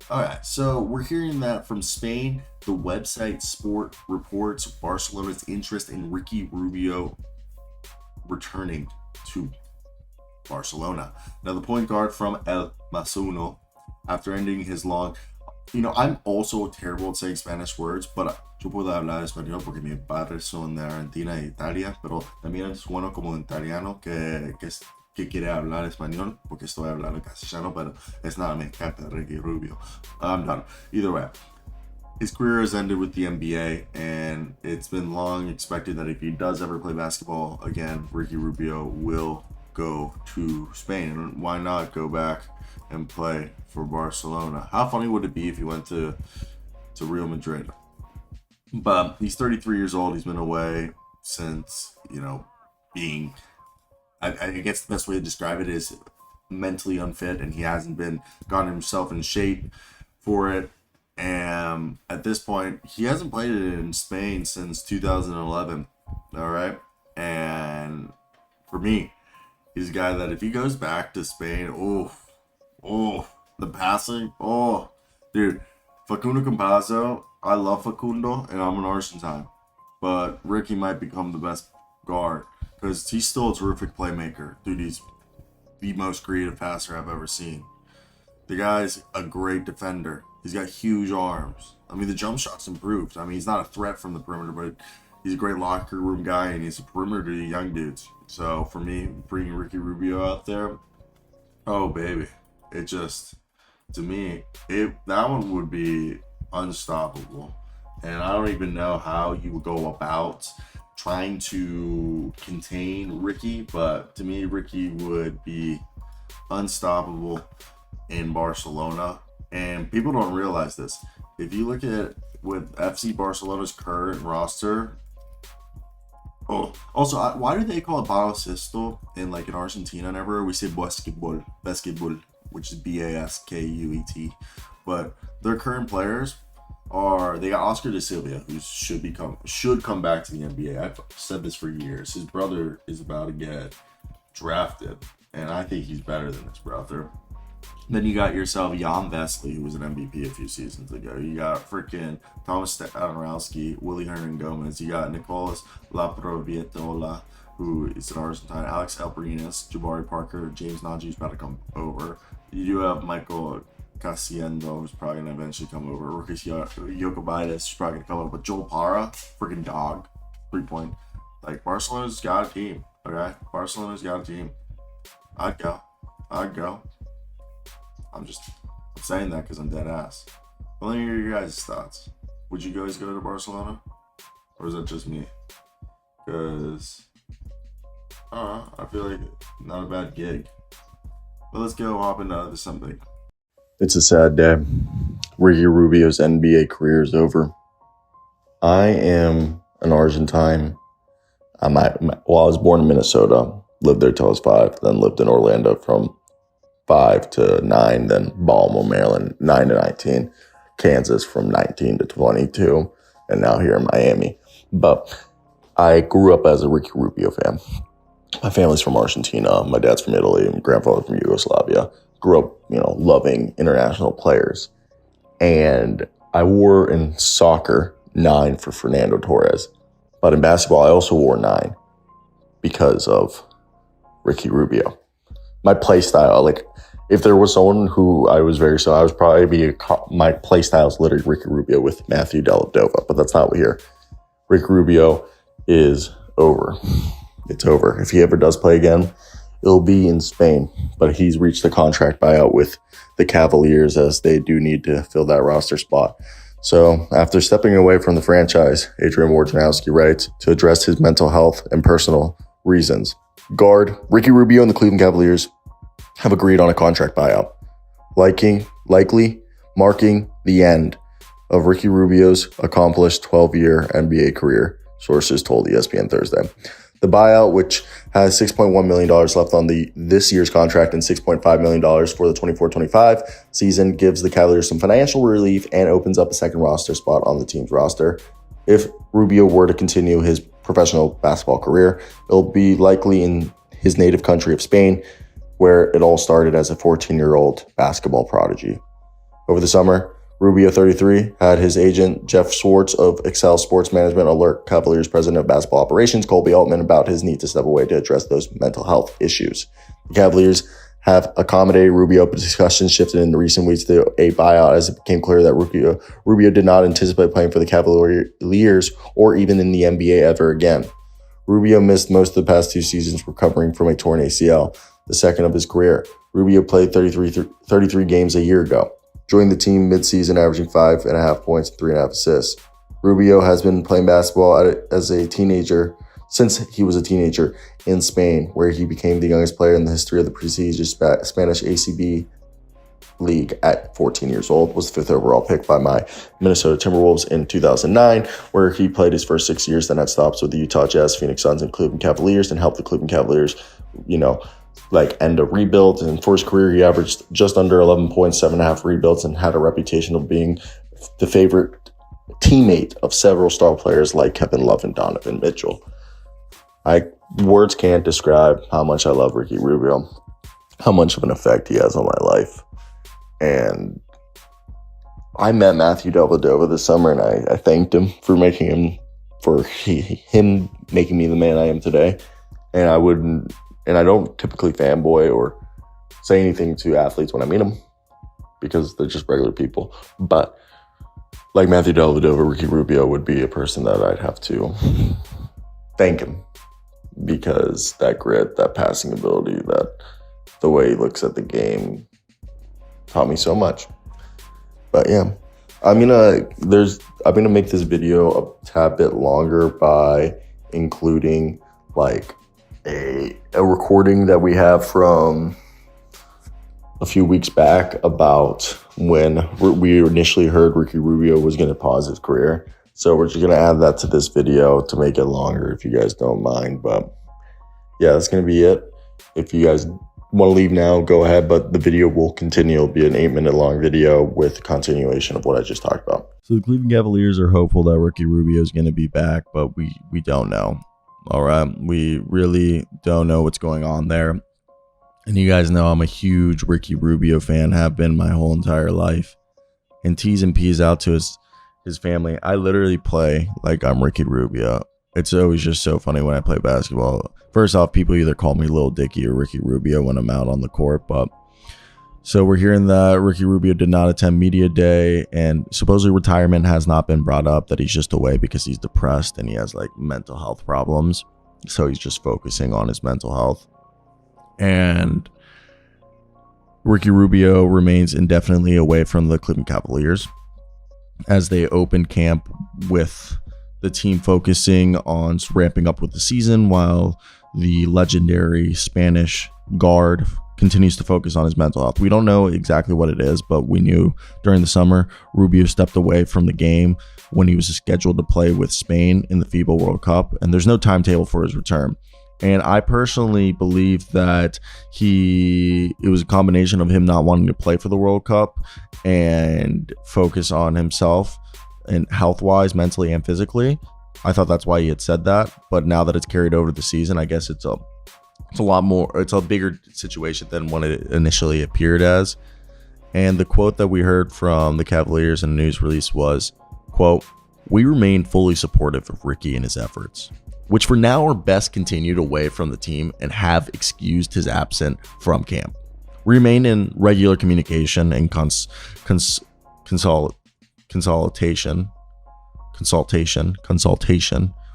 All right, so we're hearing that from Spain. The website Sport reports Barcelona's interest in Ricky Rubio returning to Barcelona. Now, the point guard from El Masuno, after ending his long, I'm also terrible at saying Spanish words, but yo puedo hablar español porque mis padres son de Argentina y Italia, pero también sueno como un italiano que quiere hablar español porque estoy hablando castellano, pero es nada, me encanta Ricky Rubio. I'm done. Either way, his career has ended with the NBA, and it's been long expected that if he does ever play basketball again, Ricky Rubio will go to Spain. And why not go back and play for Barcelona? How funny would it be if he went to Real Madrid? But he's 33 years old. He's been away since, being, I guess the best way to describe it is mentally unfit, and he hasn't been gotten himself in shape for it. And at this point, he hasn't played it in Spain since 2011. All right. And for me, he's a guy that if he goes back to Spain, the passing, dude, Facundo Campazzo, I love Facundo, and I'm an Argentine, but Ricky might become the best guard because he's still a terrific playmaker. Dude, he's the most creative passer I've ever seen. The guy's a great defender. He's got huge arms. I mean, the jump shot's improved. I mean, he's not a threat from the perimeter, but he's a great locker room guy, and he's a perimeter to young dudes. So for me, bringing Ricky Rubio out there, oh baby, it just to me, that one would be unstoppable. And I don't even know how you would go about trying to contain Ricky, but to me, Ricky would be unstoppable in Barcelona. And people don't realize this. If you look at with FC Barcelona's current roster, also, why do they call it baloncesto in Argentina and everywhere? We say basketball, which is Baskuet. But their current players they got Oscar de Silva, who should come back to the NBA. I've said this for years. His brother is about to get drafted, and I think he's better than his brother. Then you got yourself Jan Vesely, who was an MVP a few seasons ago. You got freaking Thomas Stanorowski, Willie Hernan Gomez. You got Nicolas Laprovietola, who is an Argentine. Alex Alperinas, Jabari Parker, James Nagy, who's about to come over. You do have Michael Casiendo, who's probably going to eventually come over. Rukus Jokovitis, who's probably going to come over. But Joel Para, freaking dog, 3-point. Barcelona's got a team, okay? Barcelona's got a team. I'd go. I'm saying that because I'm dead ass. Well, let me hear your guys' thoughts. Would you guys go to Barcelona? Or is that just me? Because, I feel like not a bad gig. But let's go hop into something. It's a sad day. Ricky Rubio's NBA career is over. I am an Argentine. I was born in Minnesota, lived there till I was 5, then lived in Orlando from 5 to 9, then Baltimore, Maryland, 9 to 19, Kansas from 19 to 22, and now here in Miami. But I grew up as a Ricky Rubio fan. My family's from Argentina. My dad's from Italy. My grandfather from Yugoslavia. Grew up, loving international players. And I wore in soccer 9 for Fernando Torres. But in basketball, I also wore 9 because of Ricky Rubio. My play style, if there was someone who I was I was probably my play style is literally Ricky Rubio with Matthew Dellavedova, but that's not what here. Ricky Rubio is over. It's over. If he ever does play again, it'll be in Spain, but he's reached the contract buyout with the Cavaliers as they do need to fill that roster spot. So after stepping away from the franchise, Adrian Wojnarowski writes, to address his mental health and personal reasons. Guard Ricky Rubio and the Cleveland Cavaliers have agreed on a contract buyout, likely marking the end of Ricky Rubio's accomplished 12-year NBA career, sources told ESPN Thursday. The buyout, which has $6.1 million left on this year's contract and $6.5 million for the 24-25 season, gives the Cavaliers some financial relief and opens up a second roster spot on the team's roster. If Rubio were to continue his professional basketball career, it'll be likely in his native country of Spain, where it all started as a 14-year-old basketball prodigy. Over the summer, Rubio, 33, had his agent Jeff Schwartz of Excel Sports Management alert Cavaliers president of basketball operations Colby Altman about his need to step away to address those mental health issues. The Cavaliers have accommodated Rubio, but discussions shifted in the recent weeks to a buyout as it became clear that Rubio did not anticipate playing for the Cavaliers or even in the NBA ever again. Rubio missed most of the past 2 seasons recovering from a torn ACL, the second of his career. Rubio played 33 games a year ago, joined the team mid-season averaging 5.5 points and 3.5 assists. Rubio has been playing basketball since he was a teenager in Spain, where he became the youngest player in the history of the prestigious Spanish ACB League at 14 years old, was the 5th overall pick by my Minnesota Timberwolves in 2009, where he played his first 6 years, then had stops with the Utah Jazz, Phoenix Suns, and Cleveland Cavaliers, and helped the Cleveland Cavaliers, end a rebuild. And for his career, he averaged just under 11 points, 7.5 rebounds, and had a reputation of being the favorite teammate of several star players like Kevin Love and Donovan Mitchell. Words can't describe how much I love Ricky Rubio, how much of an effect he has on my life. And I met Matthew Dellavedova this summer, and I thanked him for making him me the man I am today. And I don't typically fanboy or say anything to athletes when I meet them because they're just regular people. But like Matthew Dellavedova, Ricky Rubio would be a person that I'd have to thank him, because that grit, that passing ability, that the way he looks at the game taught me so much. But yeah, I'm gonna make this video a tad bit longer by including a recording that we have from a few weeks back about when we initially heard Ricky Rubio was going to pause his career. So we're just going to add that to this video to make it longer if you guys don't mind. But yeah, that's going to be it. If you guys want to leave now, go ahead, but the video will continue. It'll be an 8-minute long video with continuation of what I just talked about. So the Cleveland Cavaliers are hopeful that Ricky Rubio is going to be back, but we don't know. All right, we really don't know what's going on there. And you guys know I'm a huge Ricky Rubio fan, have been my whole entire life. And T's and P's out to his family. I literally play like I'm Ricky Rubio. It's always just so funny when I play basketball. First off, people either call me Lil Dicky or Ricky Rubio when I'm out on the court. But so we're hearing that Ricky Rubio did not attend media day, and supposedly retirement has not been brought up, that he's just away because he's depressed and he has mental health problems. So he's just focusing on his mental health. And Ricky Rubio remains indefinitely away from the Cleveland Cavaliers as they open camp, with the team focusing on ramping up with the season, while the legendary Spanish guard continues to focus on his mental health. We don't know exactly what it is, but we knew during the summer Rubio stepped away from the game when he was scheduled to play with Spain in the FIBA World Cup, and there's no timetable for his return. And I personally believe that it was a combination of him not wanting to play for the World Cup and focus on himself and health-wise, mentally and physically. I thought that's why he had said that. But now that it's carried over to the season, I guess it's a lot more, it's a bigger situation than what it initially appeared as. And the quote that we heard from the Cavaliers in a news release was, quote, "We remain fully supportive of Ricky and his efforts, which for now are best continued away from the team and have excused his absence from camp. We remain in regular communication and consultation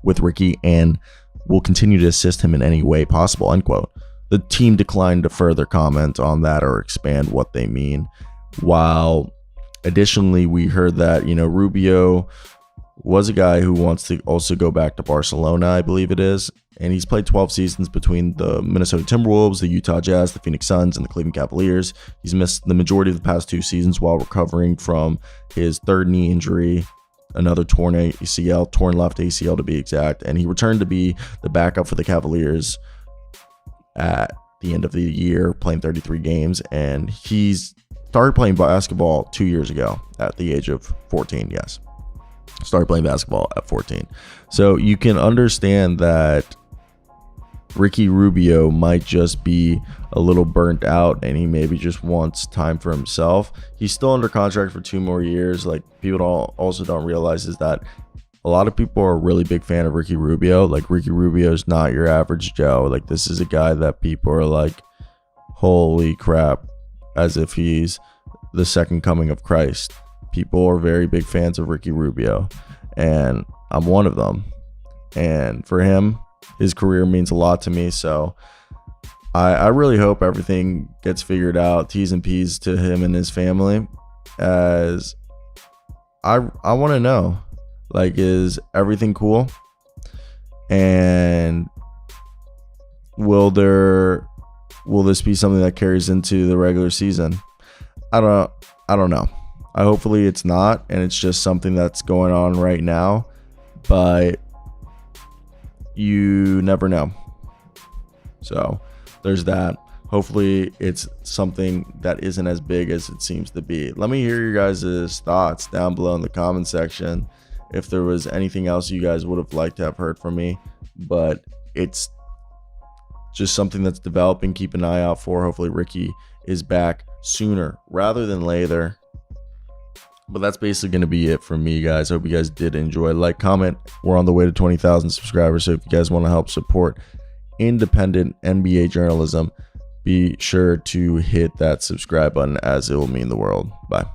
with Ricky and will continue to assist him in any way possible," unquote. The team declined to further comment on that or expand what they mean. While additionally, we heard that, Rubio was a guy who wants to also go back to Barcelona, I believe it is. And he's played 12 seasons between the Minnesota Timberwolves, the Utah Jazz, the Phoenix Suns, and the Cleveland Cavaliers. He's missed the majority of the past 2 seasons while recovering from his third knee injury, another torn left ACL to be exact. And he returned to be the backup for the Cavaliers at the end of the year, playing 33 games. And he's started playing basketball 2 years ago at the age of 14, yes. Started playing basketball at 14. So you can understand that Ricky Rubio might just be a little burnt out and he maybe just wants time for himself. He's still under contract for 2 more years. Like, people also don't realize is that a lot of people are a really big fan of Ricky Rubio. Like, Ricky Rubio is not your average Joe. Like, this is a guy that people are like, holy crap, as if he's the second coming of Christ. People are very big fans of Ricky Rubio, and I'm one of them. And for him, his career means a lot to me. So I really hope everything gets figured out, T's and P's to him and his family, as I want to know, like, is everything cool? And will this be something that carries into the regular season? I don't know. Hopefully it's not, and it's just something that's going on right now, but you never know. So there's that. Hopefully it's something that isn't as big as it seems to be. Let me hear your guys' thoughts down below in the comment section. If there was anything else you guys would have liked to have heard from me, but it's just something that's developing. Keep an eye out for. Hopefully Ricky is back sooner rather than later. But that's basically going to be it for me, guys. Hope you guys did enjoy. Like, comment. We're on the way to 20,000 subscribers. So if you guys want to help support independent NBA journalism, be sure to hit that subscribe button, as it will mean the world. Bye.